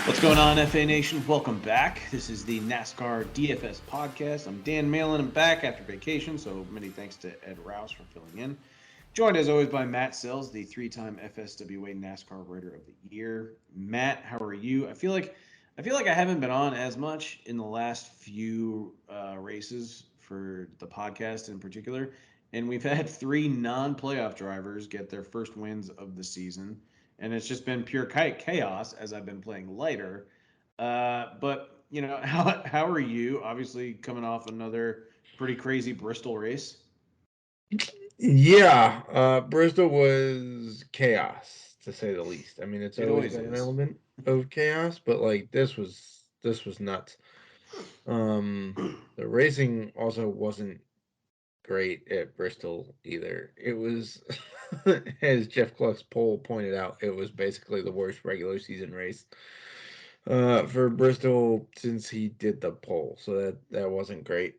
What's going on, FA Nation? Welcome back. This is the NASCAR DFS Podcast. I'm Dan Malin. I'm back after vacation, so many thanks to Ed Rouse for filling in. Joined as always by Matt Sells, the three-time FSWA NASCAR Writer of the Year. Matt, how are you? I feel like I haven't been on as much in the last few races for the podcast in particular, and we've had three non-playoff drivers get their first wins of the season, and it's just been pure chaos as I've been playing lighter. But how are you? Obviously, coming off another pretty crazy Bristol race. Yeah, Bristol was chaos to say the least. I mean, it's It always always been an is. element of chaos, but like this was nuts. The racing also wasn't great at Bristol either. It was, as Jeff Gluck's poll pointed out, it was basically the worst regular season race for Bristol since he did the poll. So that wasn't great.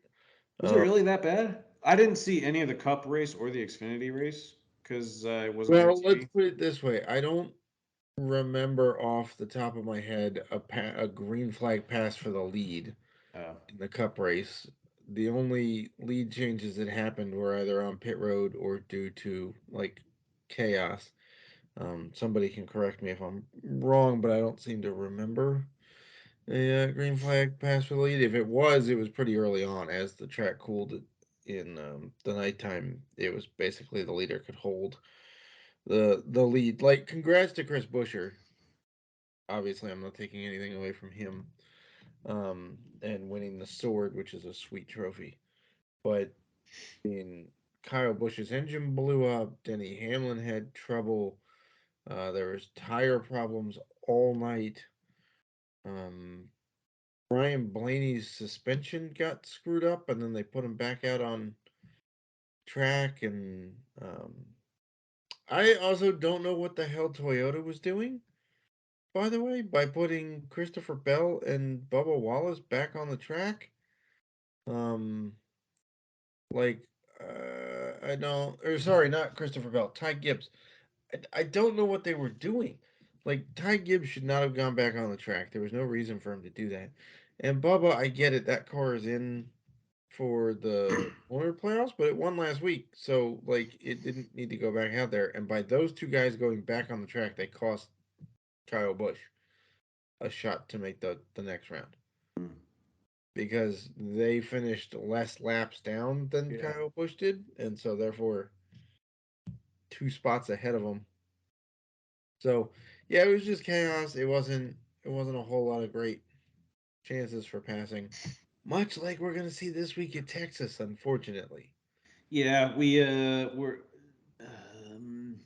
Was it Um, really that bad? I didn't see any of the Cup race or the Xfinity race because it wasn't on well, let's TV. put it this way: I don't remember off the top of my head a green flag pass for the lead Oh, in the Cup race. The only lead changes that happened were either on pit road or due to like chaos. Somebody can correct me if I'm wrong, but I don't seem to remember a green flag pass for the lead. If it was pretty early on as the track cooled in the nighttime. It was basically the leader could hold the lead. Like, congrats to Chris Buescher. Obviously, I'm not taking anything away from him, and winning the sword, which is a sweet trophy. But in Kyle Busch's engine blew up. Denny Hamlin had trouble. There was tire problems all night. Um, Brian Blaney's suspension got screwed up, and then they put him back out on track. And I also don't know what the hell Toyota was doing, by the way, by putting Christopher Bell and Bubba Wallace back on the track. Um, like, I don't, or sorry, not Christopher Bell, Ty Gibbs. I don't know what they were doing. Like, Ty Gibbs should not have gone back on the track. There was no reason for him to do that. And Bubba, I get it, that car is in for the owner playoffs, but it won last week. So, like, it didn't need to go back out there. And by those two guys going back on the track, they cost Kyle Busch a shot to make the next round hmm. because they finished less laps down than Yeah. Kyle Busch did, and so therefore 2 spots ahead of him. So yeah, it was just chaos. It wasn't a whole lot of great chances for passing, much like we're gonna see this week at Texas, unfortunately. Yeah, we're. I'm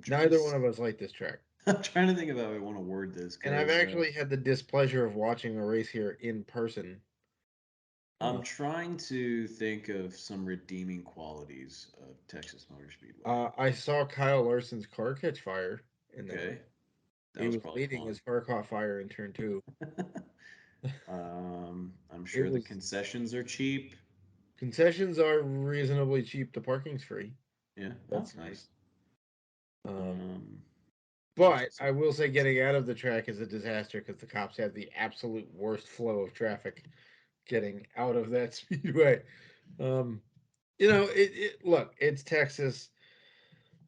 trying to. Neither one of us like this track. I'm trying to think of how I want to word this And I've because actually had the displeasure of watching a race here in person. I'm Uh, trying to think of some redeeming qualities of Texas Motor Speedway. I saw Kyle Larson's car catch fire in that race. Okay, that He was was probably leading. fun. His car caught fire in turn two. I'm It sure the was concessions are cheap. concessions are reasonably cheap. The parking's free. Yeah, That's that's nice. nice. Um, Um, what was I but I saying? will say getting out of the track is a disaster because the cops have the absolute worst flow of traffic getting out of that speedway. Um, look, it's Texas.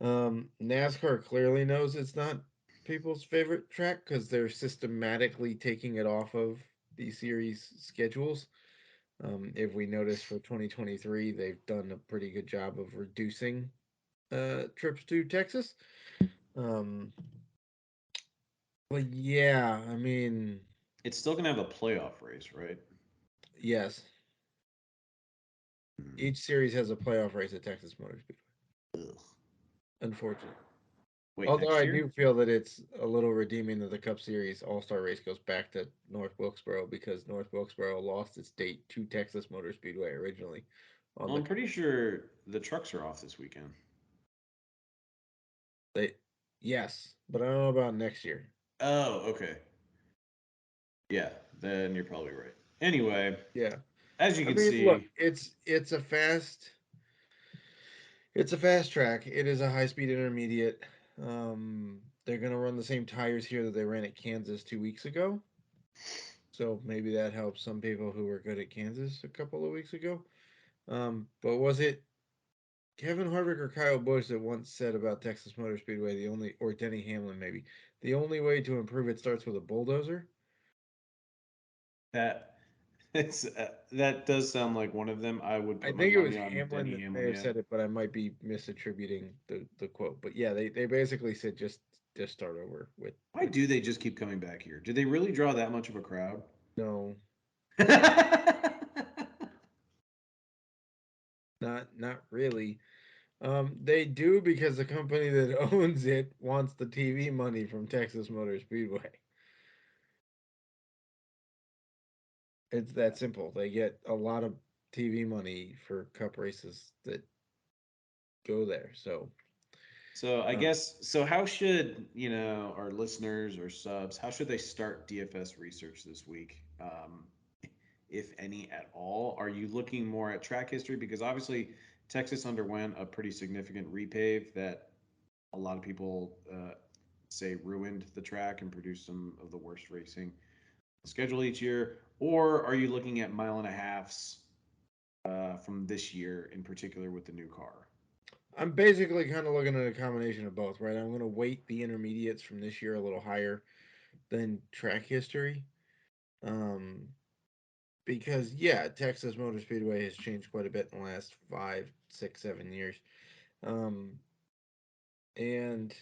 NASCAR clearly knows it's not people's favorite track because they're systematically taking it off of the series schedules. If we notice for 2023, they've done a pretty good job of reducing trips to Texas. Um, but yeah, I mean, It's still gonna have a playoff race, right? yes, Hmm. each series has a playoff race at Texas Motor Speedway. Ugh. Unfortunately, Wait, although next I year? do feel that it's a little redeeming that the Cup Series All Star race goes back to North Wilkesboro because North Wilkesboro lost its date to Texas Motor Speedway originally on Well, the I'm Cup. pretty sure the trucks are off this weekend. They, yes, but I don't know about next year. Oh, okay. Yeah, then you're probably right. Anyway, Yeah, as you I can mean, look, see, it's a fast track. It is a high speed intermediate. They're gonna run the same tires here that they ran at Kansas 2 weeks ago. So maybe that helps some people who were good at Kansas a couple of weeks ago. But was it Kevin Harvick or Kyle Busch that once said about Texas Motor Speedway, the only, or Denny Hamlin maybe, the only way to improve it starts with a bulldozer? That that does sound like one of them. I would I put my think it was money on Hamlin Denny that may Hamlin. have Yeah. said it, but I might be misattributing the quote. But yeah, they basically said just start over Why with do they just keep coming back here? Do they really draw that much of a crowd? no, not really. They do because the company that owns it wants the TV money from Texas Motor Speedway. It's that simple. They get a lot of TV money for cup races that go there. So, So I um, guess so. How should our listeners or subs? How should they start DFS research this week, if any at all? Are you looking more at track history because obviously Texas underwent a pretty significant repave that a lot of people say ruined the track and produced some of the worst racing schedule each year, or are you looking at mile and a halfs from this year in particular with the new car? I'm basically kind of looking at a combination of both, right? I'm going to weight the intermediates from this year a little higher than track history. Um, because yeah, Texas Motor Speedway has changed quite a bit in the last 5, 6, 7 years. Um, and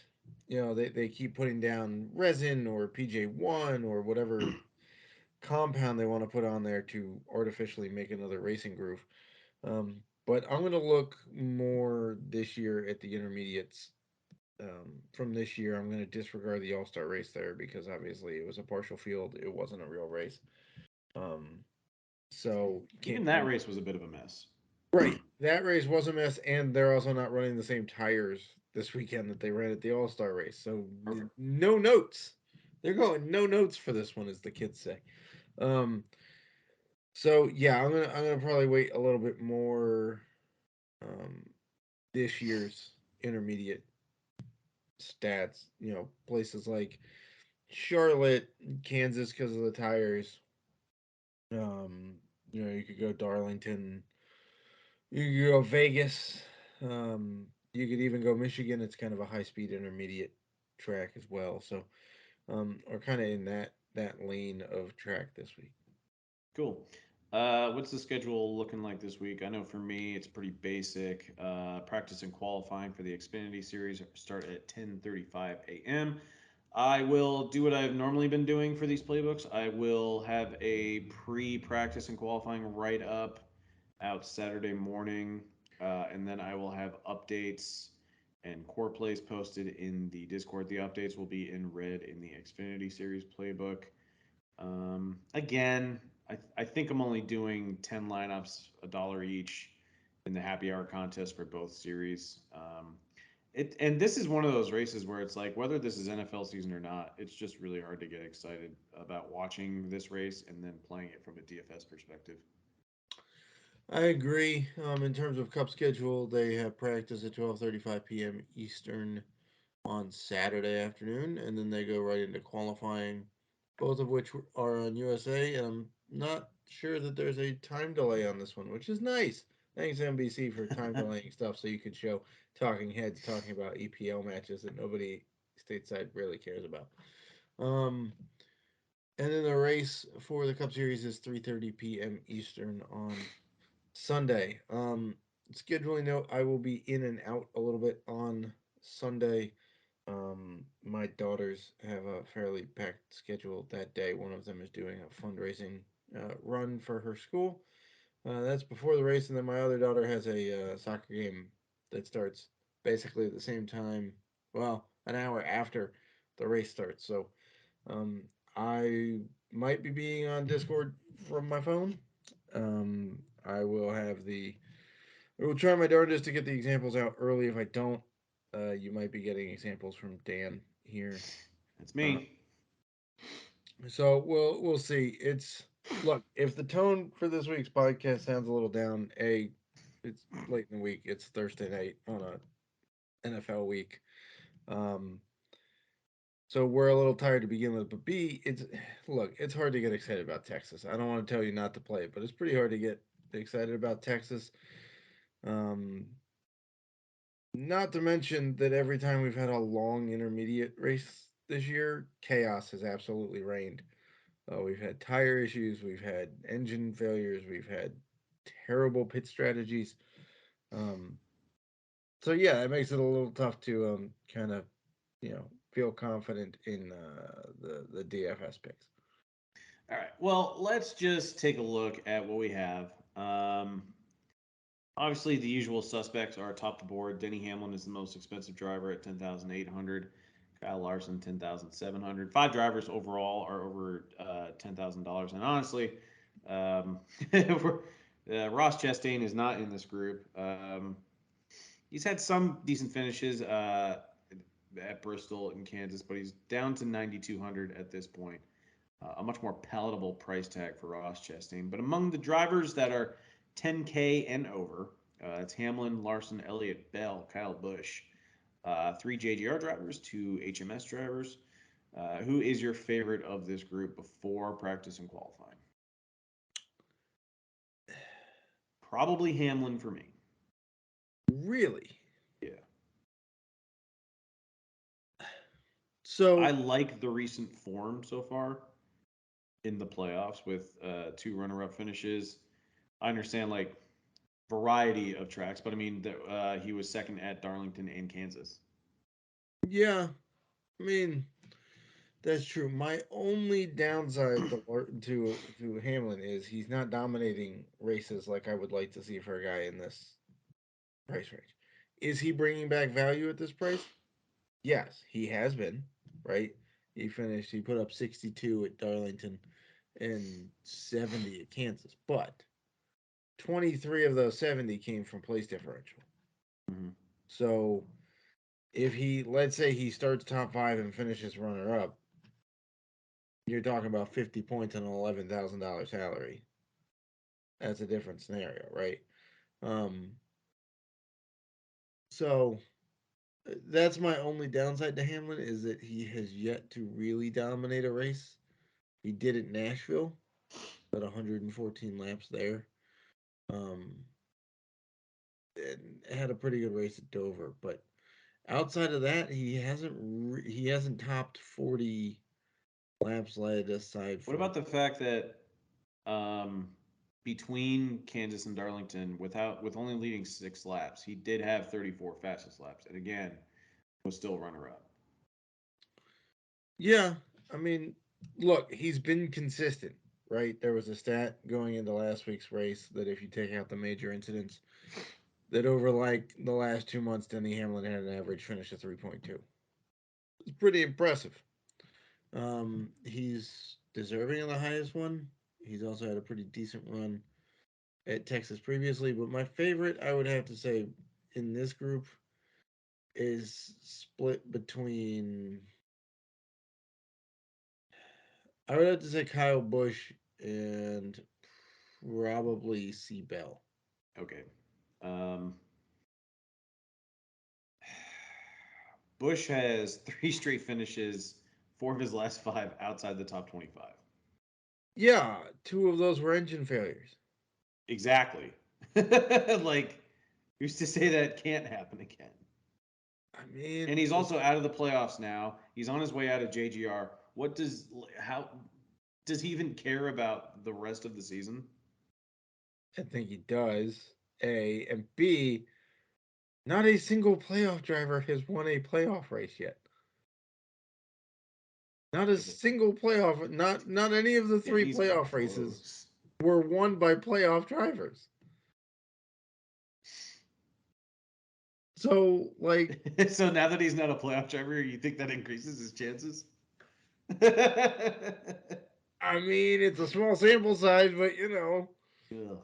they keep putting down resin or PJ1 or whatever compound they want to put on there to artificially make another racing groove. But I'm going to look more this year at the intermediates. From this year, I'm going to disregard the All Star race there because obviously it was a partial field. It wasn't a real race. Um, so Even can't that count. race was a bit of a mess. Right. That race was a mess, and they're also not running the same tires this weekend that they ran at the All Star race. So Perfect. no notes. They're going no notes for this one, as the kids say. Um, so yeah, I'm gonna probably wait a little bit more um, this year's intermediate stats. Places like Charlotte, Kansas because of the tires. Um, you could go Darlington. You could go Vegas. You could even go Michigan. It's kind of a high speed intermediate track as well. So we're kind of in that lane of track this week. Cool. What's the schedule looking like this week? I know for me, it's pretty basic. Practice and qualifying for the Xfinity Series start at 10:35 a.m. I will do what I've normally been doing for these playbooks. I will have a pre-practice and qualifying write up out Saturday morning, and then I will have updates and core plays posted in the Discord. The updates will be in red in the Xfinity Series playbook. Again, I think I'm only doing 10 lineups, a dollar each in the happy hour contest for both series. And this is one of those races where it's like whether this is NFL season or not, it's just really hard to get excited about watching this race and then playing it from a DFS perspective. I agree. In terms of Cup schedule, they have practice at 12:35 p.m. Eastern on Saturday afternoon, and then they go right into qualifying, both of which are on USA. And I'm not sure that there's a time delay on this one, which is nice. Thanks NBC for time delaying stuff so you can show talking heads talking about EPL matches that nobody stateside really cares about. Um, and then the race for the Cup Series is 3:30 p.m. Eastern on Sunday. Scheduling note: I will be in and out a little bit on Sunday. My daughters have a fairly packed schedule that day. One of them is doing a fundraising run for her school. That's before the race, and then my other daughter has a soccer game that starts basically at the same time. Well, an hour after the race starts. So um, I might be being on Discord from my phone. I will have the. I will try my darndest to get the examples out early. If I don't, you might be getting examples from Dan here. That's Uh, me. so we'll see. Look, if the tone for this week's podcast sounds a little down, it's late in the week. It's Thursday night on a NFL week. Um, So we're a little tired to begin with. But B, it's look, it's hard to get excited about Texas. I don't want to tell you not to play it, but it's pretty hard to get excited about Texas. Um, Not to mention that every time we've had a long intermediate race this year, chaos has absolutely reigned. We've had tire issues, we've had engine failures, we've had terrible pit strategies. Um, so yeah, it makes it a little tough to kind of feel confident in the DFS picks. All right. Well, let's just take a look at what we have. Obviously, the usual suspects are top the board. Denny Hamlin is the most expensive driver at 10,800. Kyle Larson 10,700. Five drivers overall are over $10,000. And honestly, um, Ross Chastain is not in this group. He's had some decent finishes at Bristol and Kansas, but he's down to 9,200 at this point. A much more palatable price tag for Ross Chastain. But among the drivers that are 10K and over, it's Hamlin, Larson, Elliott, Bell, Kyle Busch, three JGR drivers, two HMS drivers. Who is your favorite of this group before practice and qualifying? Probably Hamlin for me. Really? Yeah. I So like the recent form so far in the playoffs with two runner-up finishes. I understand like variety of tracks, but I mean he was second at Darlington and Kansas. yeah, I mean that's true. My only downside to Hamlin is he's not dominating races like I would like to see for a guy in this price range. Is he bringing back value at this price? Yes, he has been. Right? He put up 62 at Darlington and 70 at Kansas, but 23 of those 70 came from place differential. Mm-hmm. So if let's say he starts top five and finishes runner up, you're talking about 50 points on an $11,000 salary. That's a different scenario, right? Um, so that's my only downside to Hamlin is that he has yet to really dominate a race. He did at Nashville, but 114 laps there. Um, and had a pretty good race at Dover, but outside of that, he hasn't topped 40 laps led aside What from. about the fact that um, between Kansas and Darlington, with only leading 6 laps, he did have 34 fastest laps, and again was still runner up. Yeah, I mean, look, he's been consistent, right? There was a stat going into last week's race that if you take out the major incidents, that over like the last 2 months, Denny Hamlin had an average finish of 3.2. It's pretty impressive. He's deserving of the highest one. He's also had a pretty decent run at Texas previously, but my favorite, I would have to say, in this group is split between. I would have to say Kyle Busch and probably C Bell. Okay. Um, Bush has three straight finishes, four of his last five outside the top 25. Yeah, two of those were engine failures. Exactly. Like, who's to say that can't happen again? I And mean, he's also out of the playoffs now. He's on his way out of JGR. How does he even care about the rest of the season? I think he does. A and B. Not a single playoff driver has won a playoff race yet. Not a Yeah, but single playoff. Not any of the three Denny's been playoff races close. were won by playoff drivers. So, like, So now that he's not a playoff driver, you think that increases his chances? I mean, it's a small sample size, but Ugh.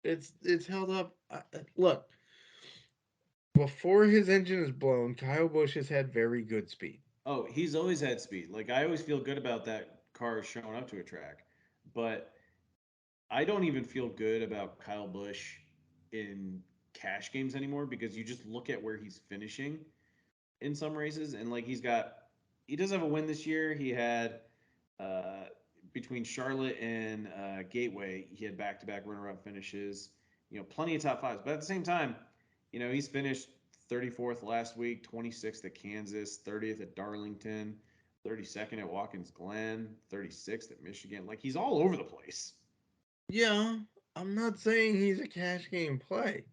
it's held up. Look, before his engine is blown, Kyle Busch has had very good speed. Oh, he's always had speed. Like I always feel good about that car showing up to a track, but I don't even feel good about Kyle Busch in cash games anymore because you just look at where he's finishing in some races and like he's got he does have a win this year. He had uh, between Charlotte and Gateway, he had back-to-back runner-up finishes. Plenty of top fives, but at the same time, he's finished 34th last week, 26th at Kansas, 30th at Darlington, 32nd at Watkins Glen, 36th at Michigan. Like he's all over the place. Yeah, I'm not saying he's a cash game play.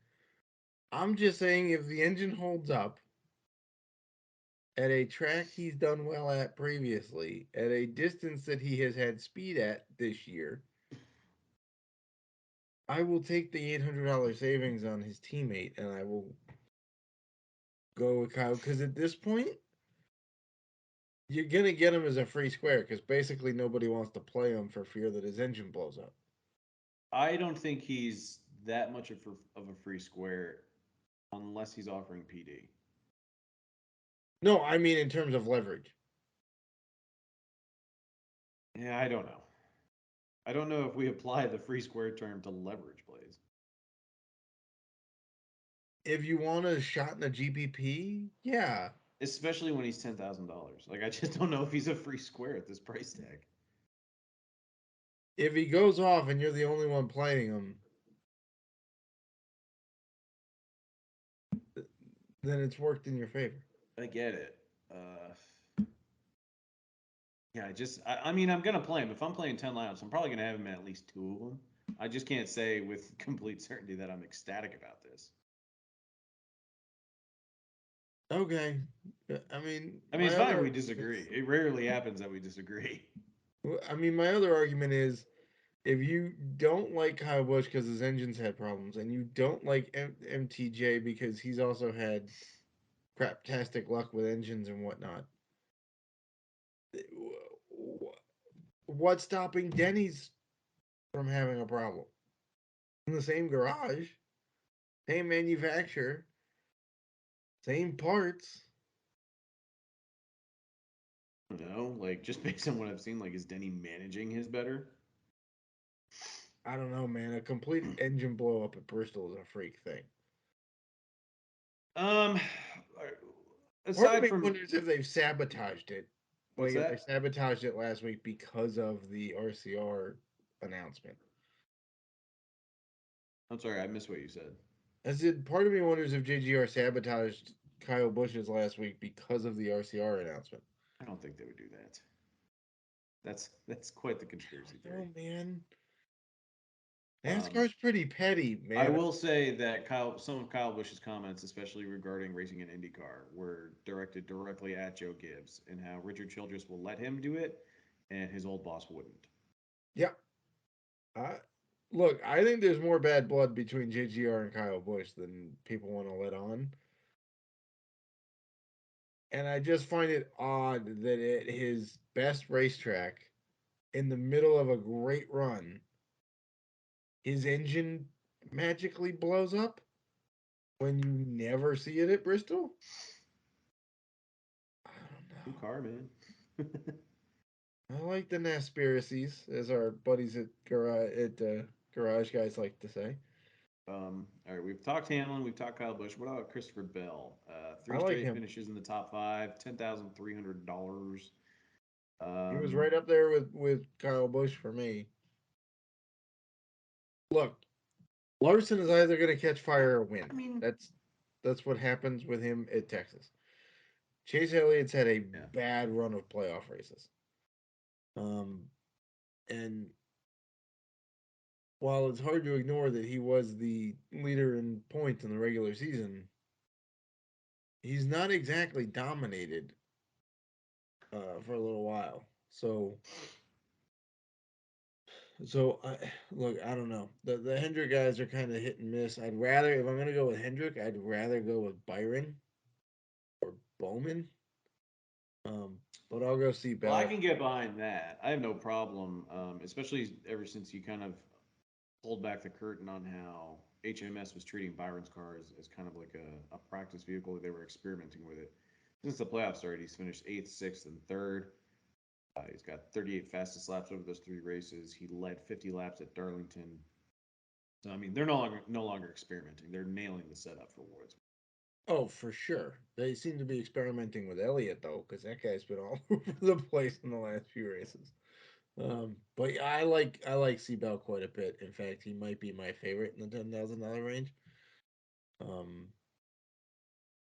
I'm just saying if the engine holds up at a track he's done well at previously, at a distance that he has had speed at this year, I will take the $800 savings on his teammate and I will go with Kyle. Because at this point, you're going to get him as a free square because basically nobody wants to play him for fear that his engine blows up. I don't think he's that much of a free square unless he's offering PD. No, I mean in terms of leverage. Yeah, I don't know. I don't know if we apply the free square term to leverage plays. If you want a shot in a GPP, yeah. Especially when he's $10,000. Like I just don't know if he's a free square at this price tag. If he goes off and you're the only one playing him, then it's worked in your favor. I get it. Yeah, I mean, I'm gonna play him. If I'm playing 10 laps, I'm probably gonna have him in at least two of them. I just can't say with complete certainty that I'm ecstatic about this. Okay. I mean, I mean, my it's fine if other we disagree. It rarely happens that we disagree. my other argument is if you don't like Kyle Busch because his engines had problems, and you don't like MTJ because he's also had craptastic luck with engines and whatnot, what's stopping Denny's from having a problem? In the same garage, same manufacturer, same parts. I don't know, like just based on what I've seen, like is Denny managing his better? I don't know, man. A complete engine blow up at Bristol is a freak thing. Um, Part of aside me from wonders if they've sabotaged it. what's Like if they that? sabotaged it last week because of the RCR announcement. I'm sorry, I missed what you said. I said part of me wonders if JGR sabotaged Kyle Busch's last week because of the RCR announcement. I don't think they would do that. That's quite the conspiracy theory. Oh man. Um, NASCAR's pretty petty, I man. will say that some of Kyle Busch's comments, especially regarding racing in IndyCar, were directed directly at Joe Gibbs and how Richard Childress will let him do it, and his old boss wouldn't. Yeah. I, look, I think there's more bad blood between JGR and Kyle Busch than people want to let on. And I just find it odd that at his best racetrack, in the middle of a great run, his engine magically blows up when you never see it at Bristol. I don't New know. car, man. I like the Naspiracies, as our buddies at Garage Guys like to say. All right, we've talked Hamlin, we've talked Kyle Busch. What about Christopher Bell? I Three like straight him. finishes in the top five, $10,300. He was Um, right up there with Kyle Busch for me. Look, Larson is either going to catch fire or win. I mean, That's what happens with him at Texas. Chase Elliott's had a yeah. bad run of playoff races. Um, and while it's hard to ignore that he was the leader in points in the regular season, he's not exactly dominated for a little while. Look, I don't know. The Hendrick guys are kind of hit and miss. I'd rather, if I'm going to go with Hendrick, I'd rather go with Byron or Bowman. But I'll go see Well, I Bell. can get behind that. I have no problem, especially ever since you kind of pulled back the curtain on how HMS was treating Byron's car as kind of like a practice vehicle. They were experimenting with it. Since the playoffs started, he's finished eighth, sixth, and third. He's got 38 fastest laps over those three races. He led 50 laps at Darlington. So I mean, they're no longer experimenting. They're nailing the setup for Woods. Oh, for sure. They seem to be experimenting with Elliott though, because that guy's been all over the place in the last few races. But yeah, I like Seabell quite a bit. In fact, he might be my favorite in the $10,000 range. Um,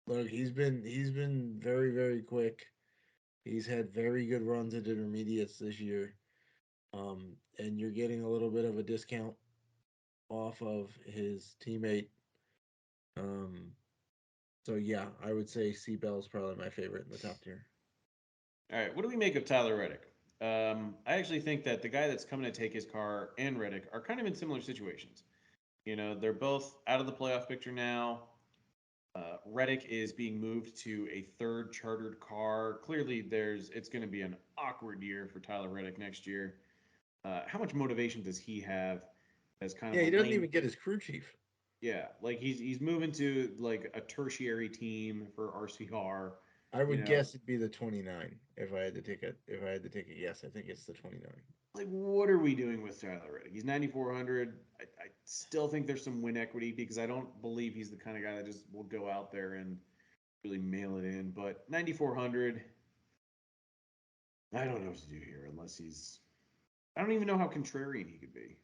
Look, he's been very very quick. He's had very good runs at intermediates this year. And you're getting a little bit of a discount off of his teammate. Um, so yeah, I would say Seabell's probably my favorite in the top tier. All right, what do we make of Tyler Reddick? I actually think that the guy that's coming to take his car and Reddick are kind of in similar situations. They're both out of the playoff picture now. Reddick is being moved to a third chartered car. Clearly, it's going to be an awkward year for Tyler Reddick next year. How much motivation does he have as kind of Yeah, a he doesn't lane? even get his crew chief. Yeah, like he's moving to like a tertiary team for RCR. I You would know, guess it'd be the 29 if I had to take a guess. I think it's the 29. like what are we doing with Tyler Reddick? He's 9,400. I still think there's some win equity because I don't believe he's the kind of guy that just will go out there and really mail it in. But 9,400, I don't know what to do here unless he's. I don't even know how contrarian he could be.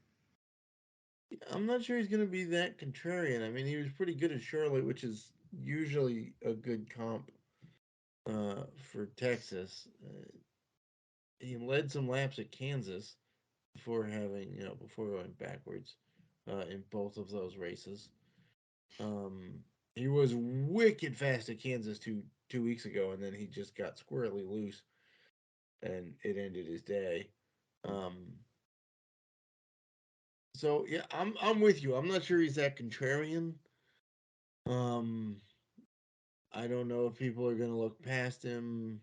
I'm not sure he's going to be that contrarian. I mean, he was pretty good at Charlotte, which is usually a good comp for Texas. He led some laps at Kansas before going backwards in both of those races. Um, he was wicked fast at Kansas two weeks ago, and then he just got squirrely loose, and it ended his day. Um, so yeah, I'm with you. I'm not sure he's that contrarian. Um, I don't know if people are gonna look past him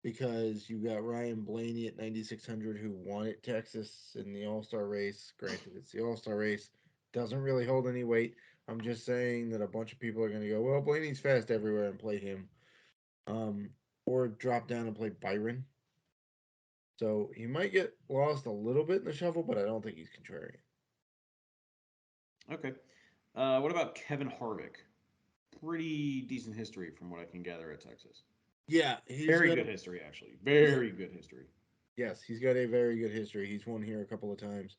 because you got Ryan Blaney at 9,600 who won at Texas in the All Star race. Granted, it's the All Star race, doesn't really hold any weight. I'm just saying that a bunch of people are gonna go, well, Blaney's fast everywhere and play him, um, or drop down and play Byron. So he might get lost a little bit in the shuffle, but I don't think he's contrarian. Okay. What about Kevin Harvick? Pretty decent history from what I can gather at Texas. Yeah, he's Very got good a history, actually. yeah, Very good history. yes, he's got a very good history. He's won here a couple of times.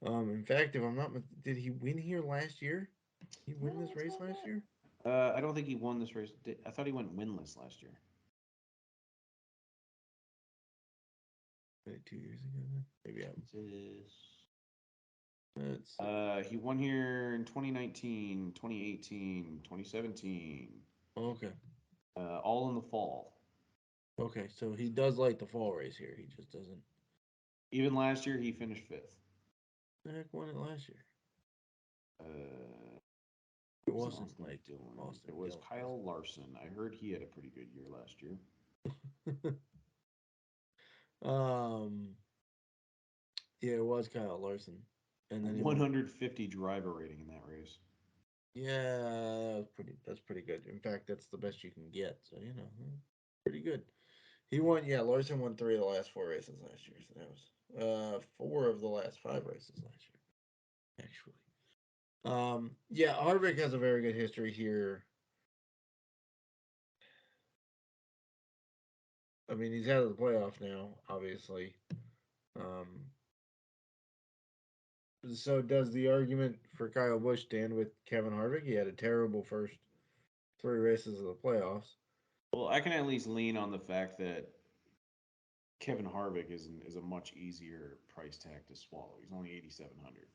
In fact, if I'm not, did he win here last year? Did he win this race last year? I don't think he won this race. I thought he went winless last year. 2 years ago, then? Maybe Texas. let's see. He won here in 2019, 2018, 2017, Okay, all in the fall. okay, so he does like the fall race here. He just doesn't. Even last year, he finished fifth. The heck won it last year? It It wasn't wasn't Austin like Dillon. It Austin was Dillon, was Kyle Larson. I heard he had a pretty good year last year. it? um, yeah, it was Kyle Larson, and A then he won. 150 driver rating in that race. Yeah, that's pretty good. In fact, that's the best you can get. So pretty good. He won. Yeah, Larson won 3 of the last 4 races last year. So that was 4 of the last 5 races last year, actually. Yeah, Harvick has a very good history here. I mean, he's out of the playoff now, obviously. Um, so does the argument for Kyle Busch stand with Kevin Harvick? He had a terrible first 3 races of the playoffs. Well, I can at least lean on the fact that Kevin Harvick is a much easier price tag to swallow. He's only 8,700.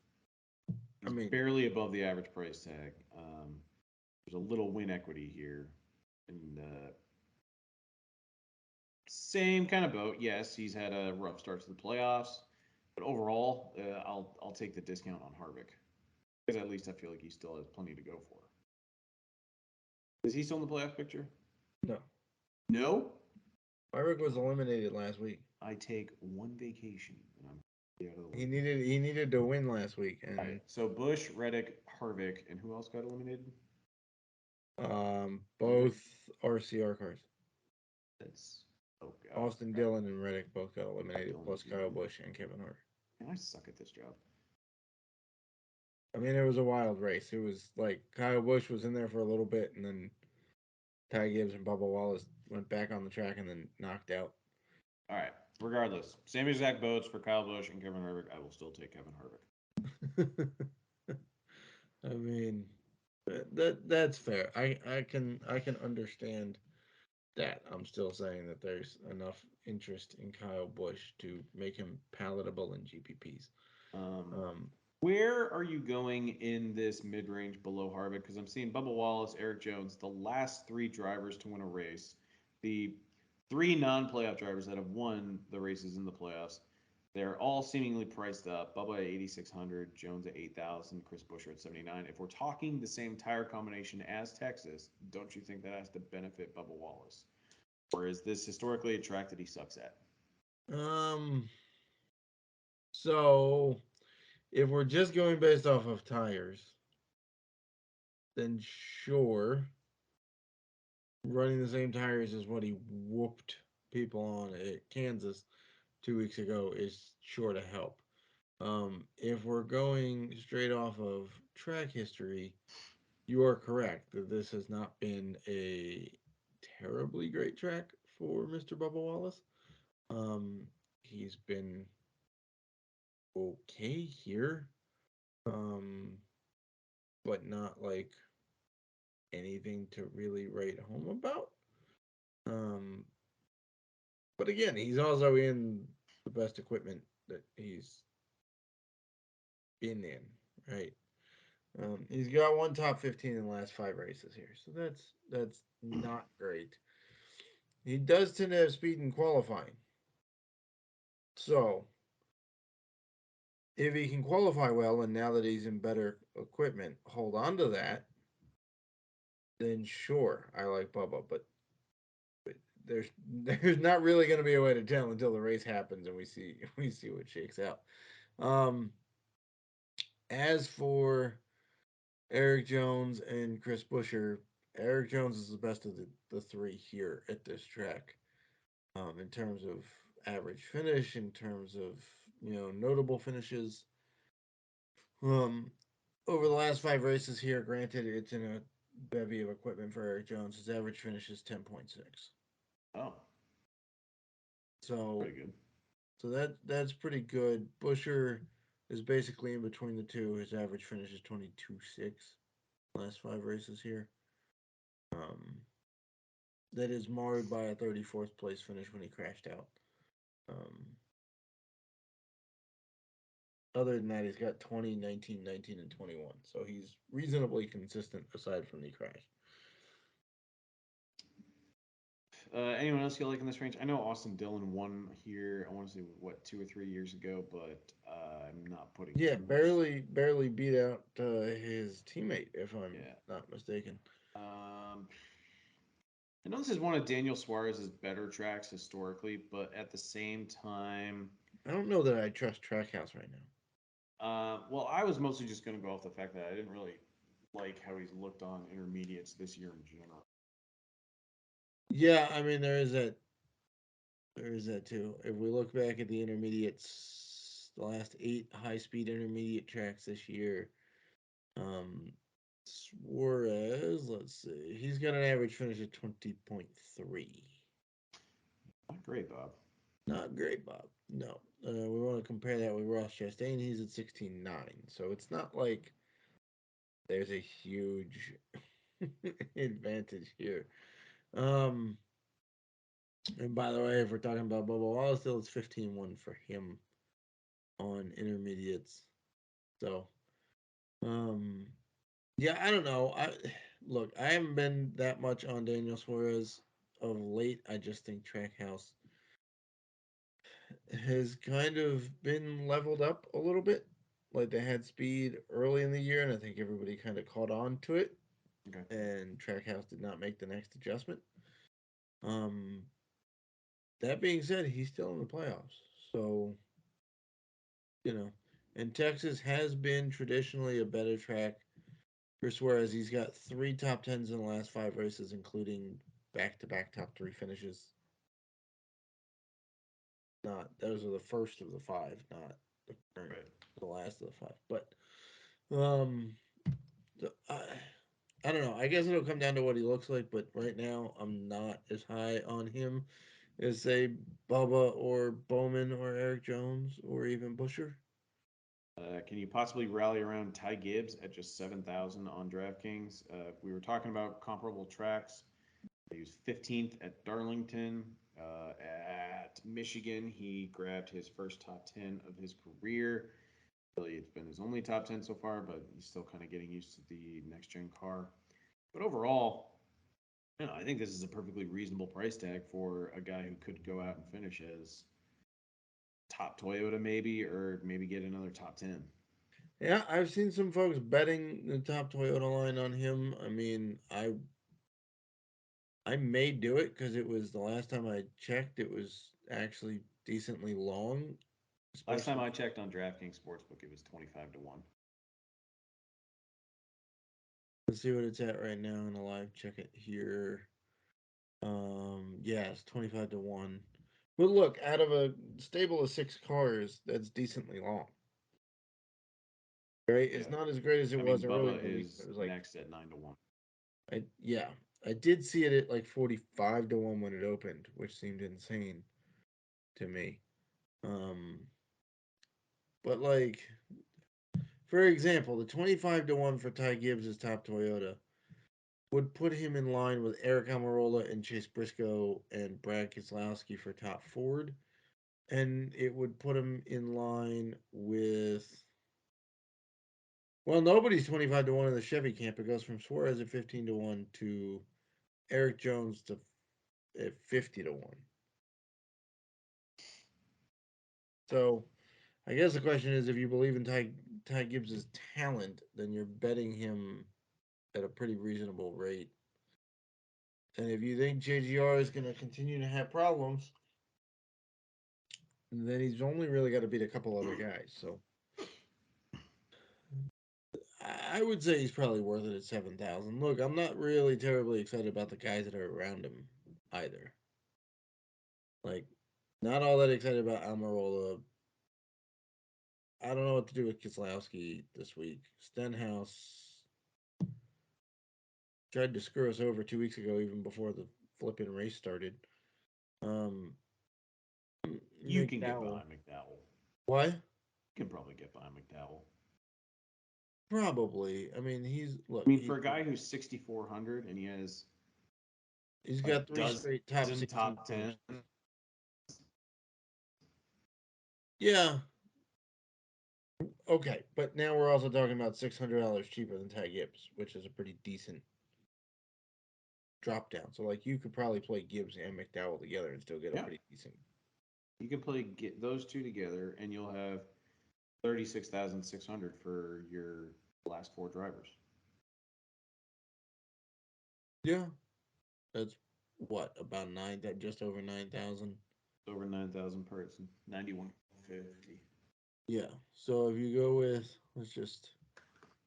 I He's mean, barely above the average price tag. There's a little win equity here, and same kind of boat. Yes, he's had a rough start to the playoffs, but overall, I'll take the discount on Harvick because at least I feel like he still has plenty to go for. Is he still in the playoff picture? no. No. Harvick was eliminated last week. I take one vacation and I'm out of the He league. needed he needed to win last week, All right. and So Bush, Reddick, Harvick, and who else got eliminated? both RCR cars. That's oh god, Austin crap. Dillon and Reddick both got eliminated, Dylan plus was Kyle eliminated. Busch and Kevin Hart. Man, I suck at this job. I mean, it was a wild race. It was like Kyle Busch was in there for a little bit, and then Ty Gibbs and Bubba Wallace went back on the track and then knocked out. All right. Regardless, same exact boats for Kyle Busch and Kevin Harvick. I will still take Kevin Harvick. I mean, that's fair. I can understand that. I'm still saying that there's enough interest in Kyle Busch to make him palatable in GPPs. Um, Um, where are you going in this mid range below Harvick? Because I'm seeing Bubba Wallace, Eric Jones, the last three drivers to win a race, the three non playoff drivers that have won the races in the playoffs. They're all seemingly priced up. Bubba at 8,600, Jones at 8,000, Chris Buescher at 79. If we're talking the same tire combination as Texas, don't you think that has to benefit Bubba Wallace? Or is this historically a track that he sucks at? um, so if we're just going based off of tires, then sure, running the same tires as what he whooped people on at Kansas 2 weeks ago is sure to help. If we're going straight off of track history, you are correct that this has not been a terribly great track for Mr. Bubba Wallace. He's been okay here, um, but not like anything to really write home about. Um, but again, he's also in the best equipment that he's been in, right? He's got one top 15 in the last 5 races here, so that's not great. He does tend to have speed in qualifying, so if he can qualify well, and now that he's in better equipment, hold on to that, then sure, I like Bubba. But there's not really going to be a way to tell until the race happens and we see what shakes out. Um, as for Eric Jones and Chris Buescher, Eric Jones is the best of the three here at this track. In terms of average finish, in terms of notable finishes. Um, over the last 5 races here, granted it's in a bevy of equipment for Eric Jones. His average finish is 10.6. Oh, So pretty good. that's pretty good. Busher is basically in between the two. His average finish is 22.6. Last 5 races here. Um, that is marred by a 34th place finish when he crashed out. Um, Other than that, he's got 20, 19, 19, and 21. So he's reasonably consistent aside from the crash. Anyone else you like in this range? I know Austin Dillon won here. I want to say what 2 or 3 years ago, but I'm not putting Yeah, too much. barely beat out his teammate, if I'm Yeah. not mistaken. Um, I know this is one of Daniel Suarez's better tracks historically, but at the same time, I don't know that I trust Trackhouse right now. well, I was mostly just going to go off the fact that I didn't really like how he's looked on intermediates this year in general. Yeah, I mean there is that too. If we look back at the intermediates, the last 8 high-speed intermediate tracks this year, um, Suarez, let's see, he's got an average finish of 20.3. Not great, Bob. Not great, Bob. No. We want to compare that with Ross Chastain. He's at 16.9. So it's not like there's a huge advantage here. Um, and by the way, if we're talking about Bubba Wallace, still it's 15-1 for him on intermediates. So, um, yeah, I don't know. I haven't been that much on Daniel Suarez of late. I just think Trackhouse has kind of been leveled up a little bit. Like they had speed early in the year, and I think everybody kind of caught on to it. Okay. And Trackhouse did not make the next adjustment. Um, that being said, he's still in the playoffs, so you know. And Texas has been traditionally a better track for Suarez. He's got 3 top 10s in the last 5 races, including back-to-back top 3 finishes. Not those are the first of the 5, not the current, Right. the last of the 5. But Um, I don't know. I guess it'll come down to what he looks like, but right now I'm not as high on him as say Bubba or Bowman or Eric Jones or even Busher. Can you possibly rally around Ty Gibbs at just 7,000 on DraftKings? We were talking about comparable tracks. He was 15th at Darlington. At Michigan, he grabbed his first top 10 of his career. Really, it's been his only top 10 so far, but he's still kind of getting used to the next gen car. But overall, I think this is a perfectly reasonable price tag for a guy who could go out and finish as top Toyota, maybe, or maybe get another top 10. Yeah, I've seen some folks betting the top Toyota line on him. I mean, I may do it because it was the last time I checked, it was actually decently long, Last time especially. I checked on DraftKings Sportsbook, it was 25 to 1. Let's see what it's at right now in a live check it here. Yeah, it's 25 to 1. But look, out of a stable of 6 cars, that's decently long. Right? Yeah. It's not as great as it I was mean, earlier Bubba in the week. It is was like next at 9 to 1. yeah, I did see it at like 45 to 1 when it opened, which seemed insane to me. Um, but like for example, the 25 to 1 for Ty Gibbs' top Toyota would put him in line with Eric Almirola and Chase Briscoe and Brad Keselowski for top Ford. And it would put him in line with, well, nobody's 25 to 1 in the Chevy camp. It goes from Suarez at 15 to 1 to Eric Jones to at 50 to 1. So I guess the question is, if you believe in Ty Gibbs' talent, then you're betting him at a pretty reasonable rate. And if you think JGR is going to continue to have problems, then he's only really got to beat a couple other guys. So I would say he's probably worth it at 7,000. Look, I'm not really terribly excited about the guys that are around him either. Like, not all that excited about Almirola. I don't know what to do with Keselowski this week. Stenhouse tried to screw us over 2 weeks ago, even before the flipping race started. Um, You can get McDowell. behind McDowell. Why? You can probably get behind McDowell. Probably. I mean, I look, mean, for a guy who's 6,400 and he has he's a got three straight top dozen 16 top 10, finishes. Yeah, okay, but now we're also talking about $600 cheaper than Ty Gibbs, which is a pretty decent drop down. So like you could probably play Gibbs and McDowell together and still get a yeah, pretty decent. you can get those two together and you'll have 36,600 for your last four drivers. Yeah, that's what about nine that just over 9,000. Over 9,000 per. It's 91.50. Yeah. So if you go with, let's just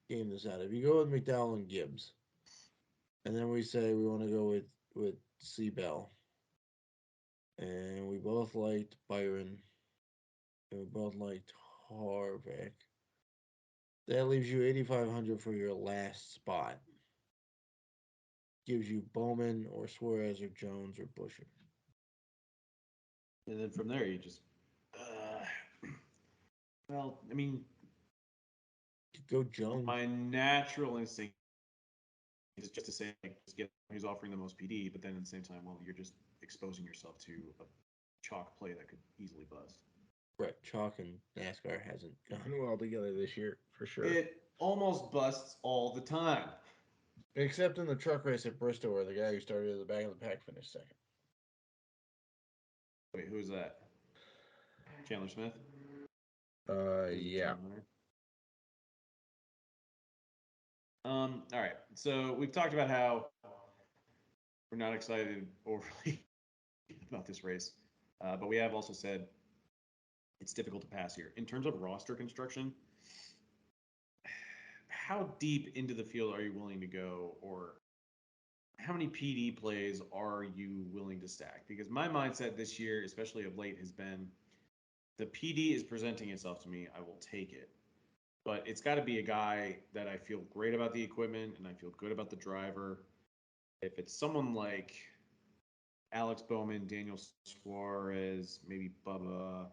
game this out. If you go with McDowell and Gibbs, and then we say we want to go with Seabell, and we both liked Byron, and we both liked Harvick. That leaves you 8,500 for your last spot. Gives you Bowman or Suarez or Jones or Busher. And then from there, you just, well, I mean, Go Jones. my natural instinct is just to say, like, just get who's offering the most PD, but then at the same time, well, you're just exposing yourself to a chalk play that could easily bust. Right, chalk and NASCAR hasn't gone well together this year for sure. It almost busts all the time. Except in the truck race at Bristol, where the guy who started at the back of the pack finished second. Wait, who's that? Chandler Smith? Is it Yeah. John Hunter? All right. So we've talked about how we're not excited overly about this race, but we have also said it's difficult to pass here. In terms of roster construction, how deep into the field are you willing to go, or how many PD plays are you willing to stack? Because my mindset this year, especially of late, has been the PD is presenting itself to me. I will take it. but it's got to be a guy that I feel great about the equipment and I feel good about the driver. If it's someone like Alex Bowman, Daniel Suarez, maybe Bubba,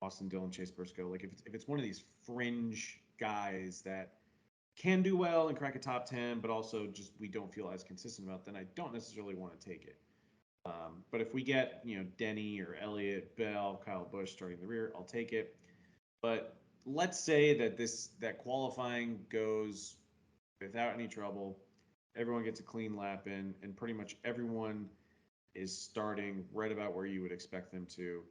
Austin Dillon, Chase Briscoe, like if it's one of these fringe guys that can do well and crack a top 10, but also just we don't feel as consistent about, then I don't necessarily want to take it. But if we get, Denny or Elliott, Bell, Kyle Busch starting the rear, I'll take it. But let's say that qualifying goes without any trouble. Everyone gets a clean lap in, and pretty much everyone is starting right about where you would expect them to.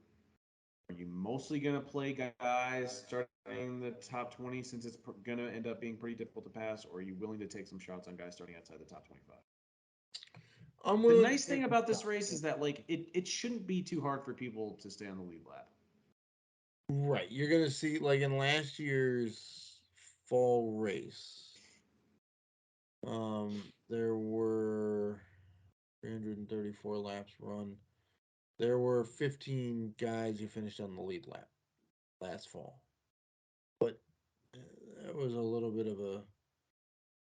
Are you mostly going to play guys starting the top 20 since it's going to end up being pretty difficult to pass, or are you willing to take some shots on guys starting outside the top 25? I'm The willing to nice thing take a about this shot. race is that like it shouldn't be too hard for people to stay on the lead lap. Right. You're gonna see like in last year's fall race, there were 334 laps run. There were 15 guys who finished on the lead lap last fall. But uh, that was a little bit of a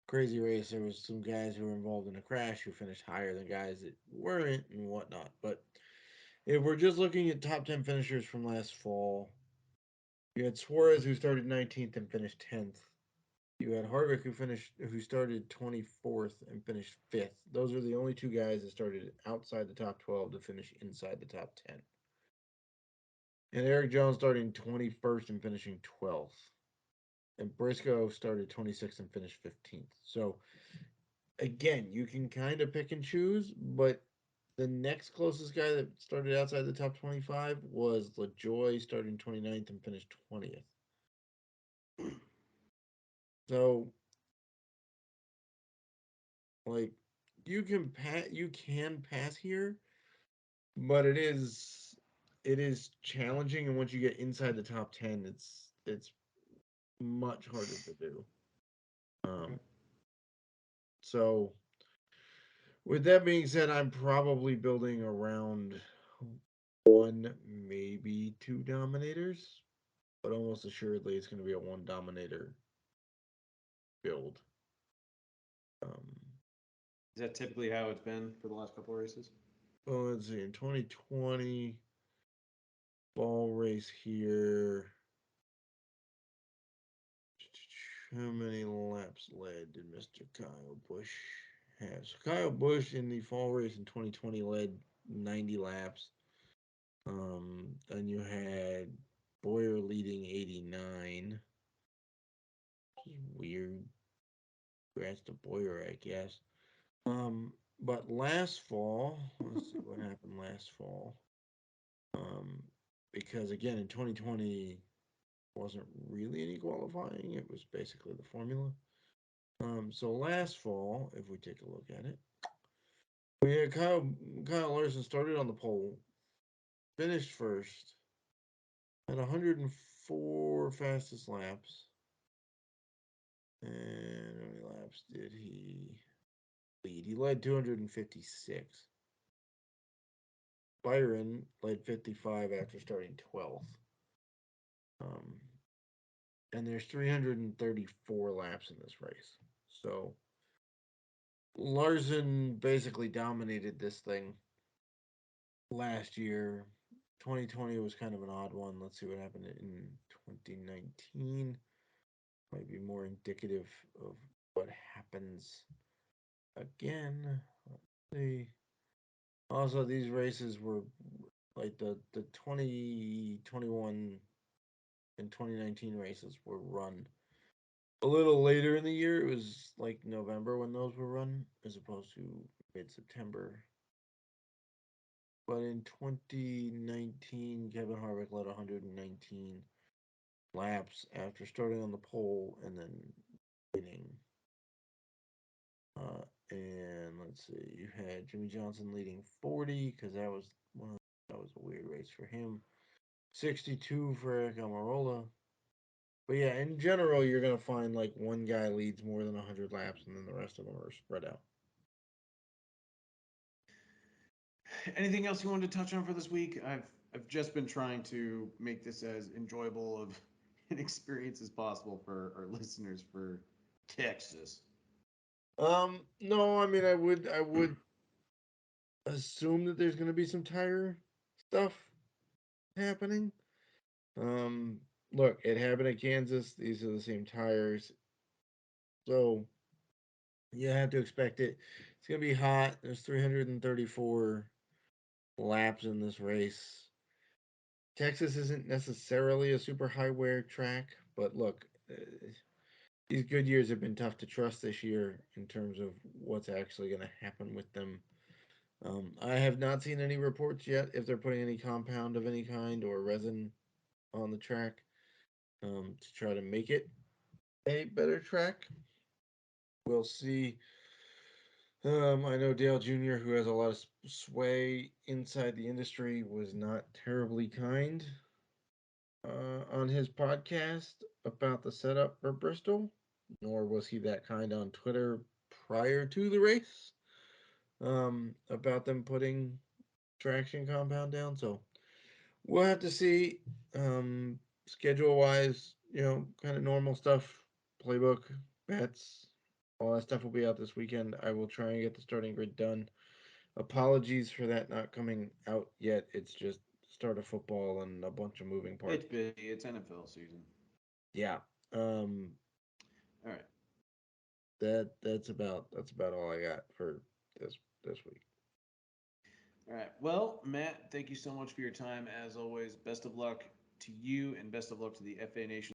crazy race. There was some guys who were involved in a crash who finished higher than guys that weren't and whatnot. But if we're just looking at top 10 finishers from last fall, you had Suarez who started 19th and finished 10th. You had Harvick who started 24th and finished 5th. Those are the only two guys that started outside the top 12 to finish inside the top 10. And Eric Jones starting 21st and finishing 12th. And Briscoe started 26th and finished 15th. So again, you can kind of pick and choose, but the next closest guy that started outside the top 25 was LaJoy, starting 29th and finished 20th. So, like, you can pass here, but it is challenging, and once you get inside the top 10, it's much harder to do. Okay. Um, so with that being said, I'm probably building around one, maybe two dominators, but almost assuredly it's going to be a one dominator build. Um, Is that typically how it's been for the last couple of races? well, let's see. In 2020, fall race here. How many laps led did Mr. Kyle Busch have? So Kyle Busch in the fall race in 2020 led 90 laps. Then you had Boyer leading 89. Which is weird. Congrats to Boyer, I guess. But last fall, let's see what happened last fall. Um, because again in 2020 wasn't really any qualifying; it was basically the formula. So last fall, if we take a look at it, we had Kyle Larson started on the pole, finished first, had 104 fastest laps. And how many laps did he lead? He led 256. Byron led 55 after starting 12th. Um, and there's 334 laps in this race. So Larson basically dominated this thing last year. 2020 was kind of an odd one. Let's see what happened in 2019. Might be more indicative of what happens again. Let's see. Also, these races were like the 2021 and 2019 races were run a little later in the year. It was like November when those were run, as opposed to mid September. But in 2019, Kevin Harvick led 119 laps after starting on the pole and then winning. And let's see, you had Jimmy Johnson leading 40 because that was a weird race for him. 62 for Eric Almirola. But yeah, in general, you're gonna find like one guy leads more than 100 laps, and then the rest of them are spread out. Anything else you wanted to touch on for this week? I've just been trying to make this as enjoyable of an experience as possible for our listeners for Texas. No, I mean I would assume that there's going to be some tire stuff happening. Um, Look, it happened at Kansas. These are the same tires, so you have to expect it. It's going to be hot. There's 334 laps in this race. Texas isn't necessarily a super high wear track, but look, these good years have been tough to trust this year in terms of what's actually going to happen with them. I have not seen any reports yet if they're putting any compound of any kind or resin on the track to try to make it a better track. We'll see. I know Dale Jr., who has a lot of sway inside the industry, was not terribly kind on his podcast about the setup for Bristol, nor was he that kind on Twitter prior to the race about them putting traction compound down. So we'll have to see. Schedule wise, kind of normal stuff, playbook, bets, all that stuff will be out this weekend. I will try and get the starting grid done. Apologies for that not coming out yet. It's just start of football and a bunch of moving It's parts. busy. It's NFL season. Yeah. Um, All right. that's about all I got for this week. All right. Well, Matt, thank you so much for your time. As always, best of luck to you and best of luck to the FA Nation